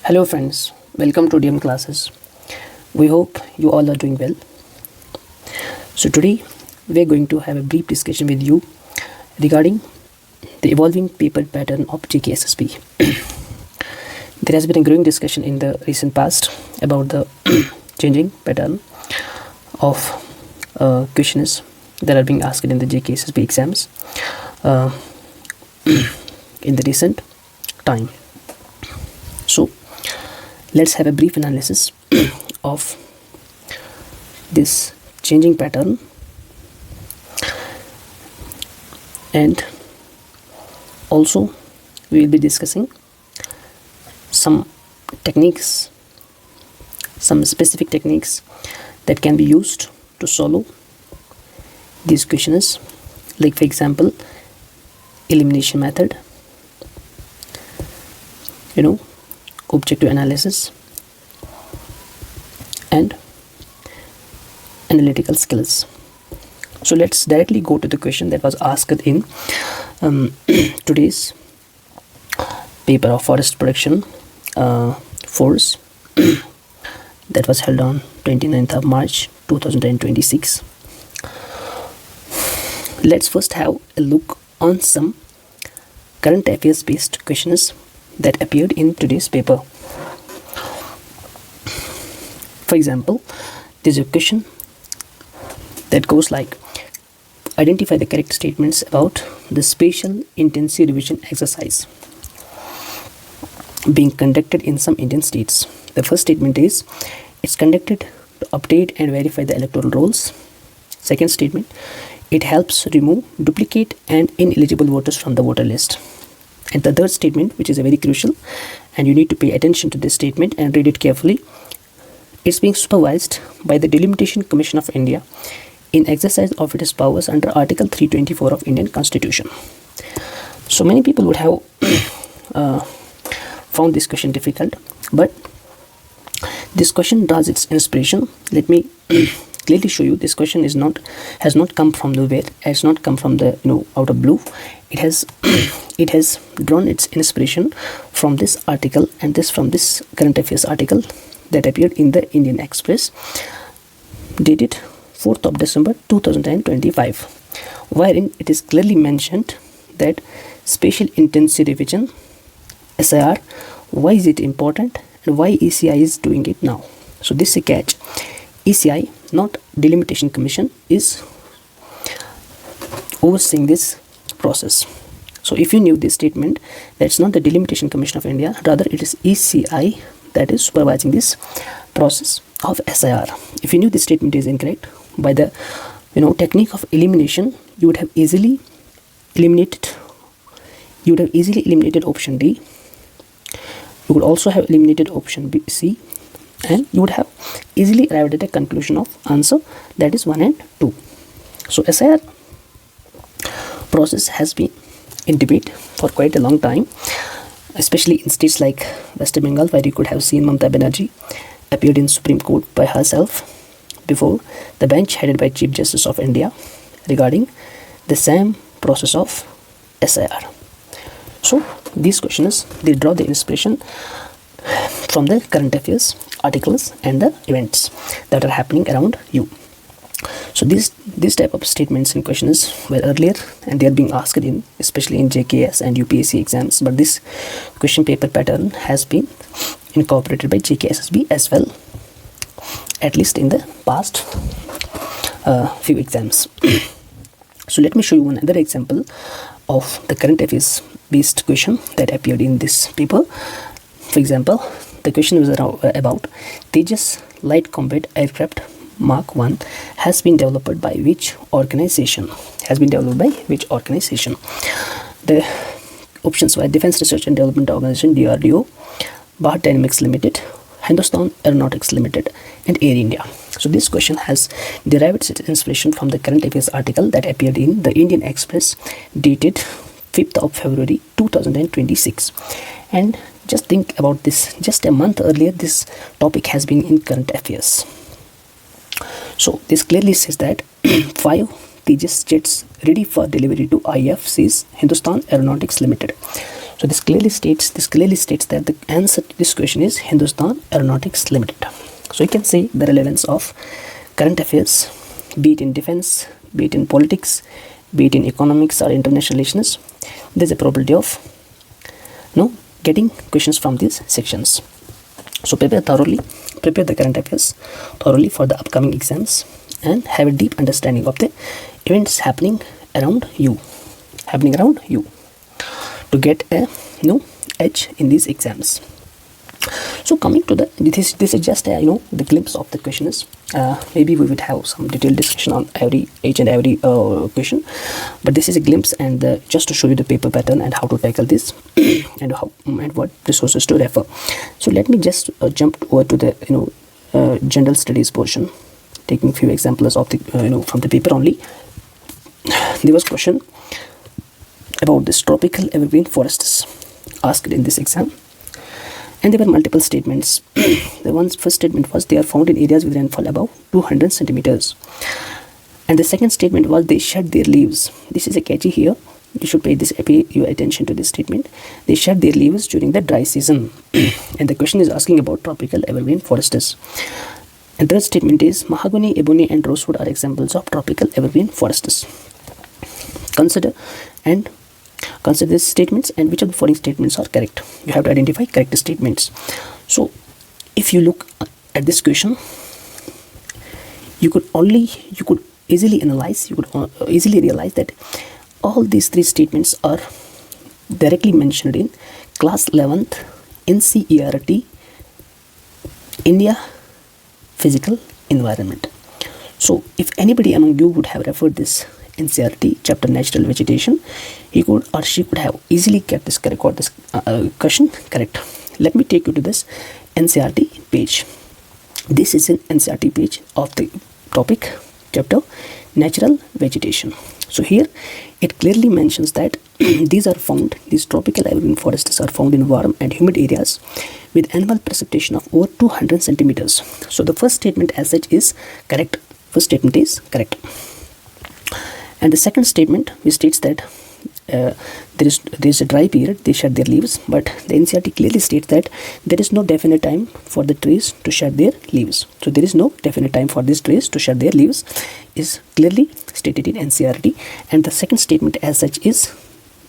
Hello friends, welcome to Dee Emm Classes. We hope you all are doing well. So today we are going to have a brief discussion with you regarding the evolving paper pattern of JKSSB. There has been a growing discussion in the recent past about the changing pattern of questions that are being asked in the JKSSB exams in the recent time. So let's have a brief analysis of this changing pattern, and also we will be discussing some techniques, some specific techniques that can be used to solve these questions, like for example elimination method, objective analysis, and analytical skills. So let's directly go to the question that was asked in today's paper of forest production force that was held on 29th of March 2026. Let's first have a look on some current affairs based questions that appeared in today's paper. For example, there's a question that goes like, identify the correct statements about the spatial intensity revision exercise being conducted in some Indian states. The first statement is, it's conducted to update and verify the electoral rolls. Second statement, it helps remove duplicate and ineligible voters from the voter list. And the third statement, which is a very crucial, and you need to pay attention to this statement and read it carefully, it's being supervised by the Delimitation Commission of India in exercise of its powers under Article 324 of Indian Constitution. So many people would have found this question difficult, but this question draws its inspiration. Let me clearly show you. This question has not come from nowhere. It has not come from the out of blue. It has drawn its inspiration from this article, and from this current affairs article that appeared in the Indian Express, dated 4th of December 2025, wherein it is clearly mentioned that spatial intensity revision, SIR, why is it important and why ECI is doing it now. So this is a catch. ECI, not Delimitation Commission, is overseeing this process. So if you knew this statement, that's not the Delimitation Commission of India, rather it is ECI that is supervising this process of SIR. If you knew this statement is incorrect, by the technique of elimination, you would have easily eliminated option D. You would also have eliminated option B, C, and you would have easily arrived at a conclusion of answer, that is 1 and 2. So SIR process has been in debate for quite a long time, especially in states like West Bengal, where you could have seen Mamata Banerjee appeared in Supreme Court by herself before the bench headed by Chief Justice of India regarding the same process of SIR. So these questions, they draw the inspiration from the current affairs articles and the events that are happening around you. So this type of statements and questions were earlier, and they are being asked especially in JKS and UPSC exams, but this question paper pattern has been incorporated by JKSSB as well, at least in the past few exams. So let me show you another example of the current affairs based question that appeared in this paper. For example, the question was about Tejas light combat aircraft Mark 1 has been developed by which organization? The options were Defense Research and Development Organization, DRDO, Bharat Dynamics Limited, Hindustan Aeronautics Limited, and Air India. So this question has derived its inspiration from the current affairs article that appeared in the Indian Express, dated 5th of February 2026. And just think about this, just a month earlier this topic has been in current affairs. So this clearly says that 5 Tejas jets ready for delivery to IFC's Hindustan Aeronautics Limited. So this clearly states that the answer to this question is Hindustan Aeronautics Limited. So you can say the relevance of current affairs, be it in defense, be it in politics, be it in economics or international relations. There's a probability of getting questions from these sections. So prepare the current affairs thoroughly for the upcoming exams, and have a deep understanding of the events happening around you to get a edge in these exams. So coming to this is just the glimpse of the questions. Maybe we would have some detailed discussion on each and every question, but this is a glimpse, and just to show you the paper pattern and how to tackle this and what resources to refer. So let me just jump over to the general studies portion, taking few examples of the from the paper only. There was question about this tropical evergreen forests asked in this exam, and there were multiple statements. The first statement was they are found in areas with rainfall above 200 centimeters, and the second statement was they shed their leaves. This is a catchy here. You should pay your attention to this statement. They shed their leaves during the dry season, and the question is asking about tropical evergreen forests. And third statement is mahogany, ebony, and rosewood are examples of tropical evergreen forests. Consider these statements, and which of the following statements are correct. You have to identify correct statements. So if you look at this question, you could easily realize that all these three statements are directly mentioned in class 11th NCERT India Physical Environment. So if anybody among you would have referred this NCERT chapter Natural Vegetation, he could or she could have easily kept this correct or this question correct. Let me take you to this NCERT page. This is an NCERT page of the topic chapter Natural Vegetation. So here it clearly mentions that these tropical evergreen forests are found in warm and humid areas with annual precipitation of over 200 centimeters. So the first statement as such is correct. First statement is correct. And the second statement which states that there is a dry period, they shed their leaves, but the NCERT clearly states that there is no definite time for the trees to shed their leaves. So there is no definite time for these trees to shed their leaves is clearly stated in NCERT. And the second statement as such is,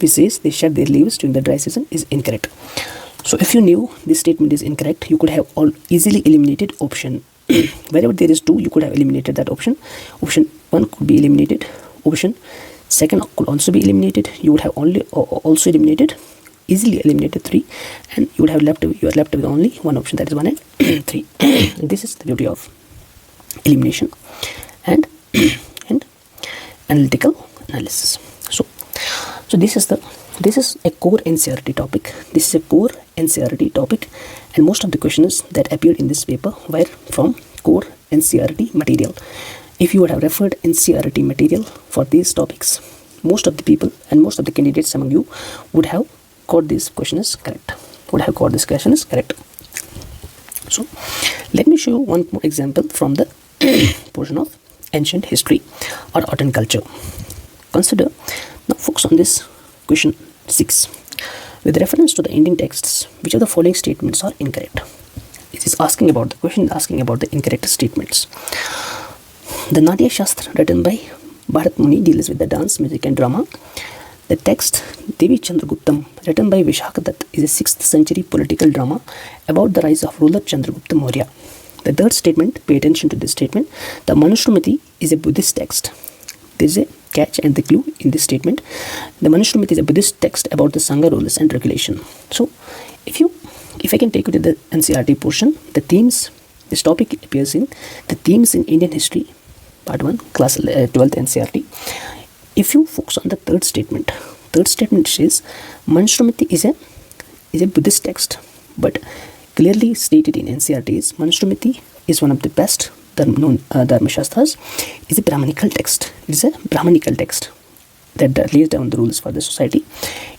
which says they shed their leaves during the dry season, is incorrect. So if you knew this statement is incorrect, you could have easily eliminated option. Wherever there is 2, you could have eliminated that option. Option 1 could be eliminated. Option second could also be eliminated. You would have also easily eliminated 3, and you are left with only one option, that is 1 and 3. This is the beauty of elimination and analytical analysis. So this is a core NCERT topic. This is a core NCERT topic, and most of the questions that appeared in this paper were from core NCERT material. If you would have referred NCERT material for these topics, most of the people and most of the candidates among you would have got these questions correct. So let me show you one more example from the portion of ancient history or art and culture. Consider, now focus on this question 6. With reference to the Indian texts, which of the following statements are incorrect? It is asking about the incorrect statements. The Natya Shastra written by Bharat Muni deals with the dance, music and drama. The text Devi Chandraguptam written by Vishaka Dutt is a 6th century political drama about the rise of ruler Chandragupta Maurya. The third statement, pay attention to this statement, the Manusmriti is a Buddhist text. There is a catch and the clue in this statement. The Manusmriti is a Buddhist text about the Sangha rules and regulation. So if I can take you to the NCERT portion, the themes, this topic appears in the themes in Indian history, part 1, class 12th NCERT. If you focus on the third statement says Manusmriti is a Buddhist text, but clearly stated in NCERT is Manusmriti is one of the best known Dharma Shastras, is a Brahmanical text. It is a Brahmanical text that lays down the rules for the society.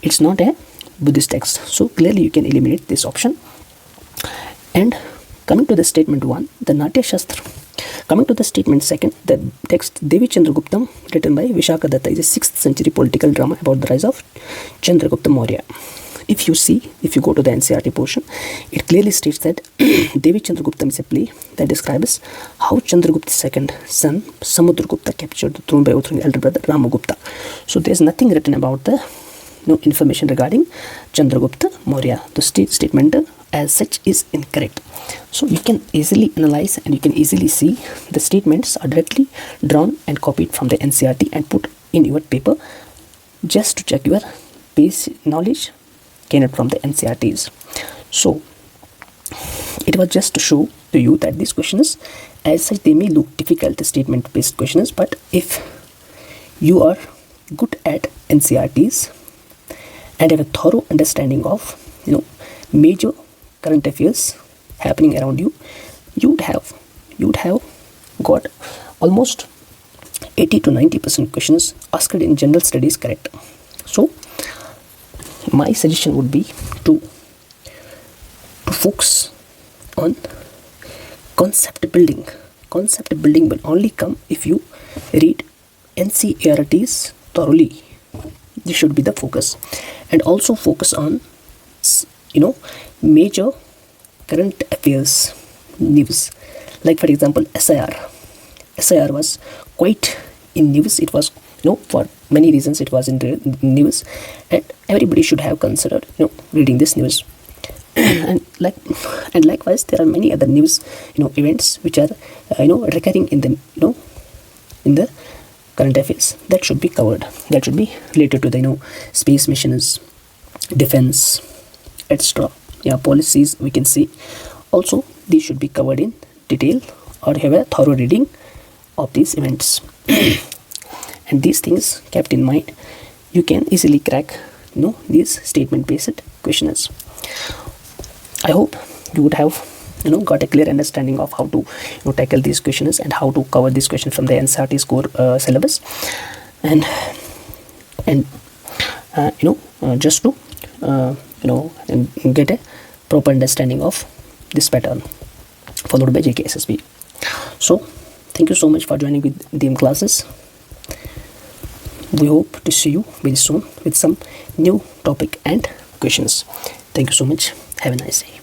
It's not a Buddhist text. So clearly you can eliminate this option. And coming to the statement 1, the Natya Shastra. Coming to the statement 2, the text Devi Chandraguptam written by Vishaka Dutt is a 6th century political drama about the rise of Chandragupta Maurya. if you go to the NCERT portion, it clearly states that Devi Chandraguptam is a play that describes how Chandragupta's second son Samudragupta captured the throne by overthrowing elder brother Ramagupta. So there's nothing written about the information regarding Chandragupta Maurya. The statement as such is incorrect. So you can easily analyze and you can easily see the statements are directly drawn and copied from the NCERT and put in your paper just to check your basic knowledge gained from the NCERTs. So it was just to show to you that these questions, as such, they may look difficult, the statement based questions, but if you are good at NCERTs and have a thorough understanding of major current affairs happening around you, you would have got almost 80 to 90% questions asked in general studies correct. So my suggestion would be to focus on concept building. Concept building will only come if you read NCERTs thoroughly. This should be the focus, and also focus on major current affairs news. Like for example, SIR was quite in news. It was for many reasons it was in the news, and everybody should have considered reading this news. and likewise there are many other news events which are recurring in the current affairs that should be covered, that should be related to the space missions, defense, etc. Policies we can see. Also these should be covered in detail or have a thorough reading of these events. And these things kept in mind, you can easily crack these statement based questions. I hope you would have got a clear understanding of how to tackle these questions and how to cover these questions from the NCERT core syllabus, and just to get a proper understanding of this pattern followed by JKSSB. So thank you so much for joining with Dee Emm Classes. We hope to see you very soon with some new topic and questions. Thank you so much. Have a nice day.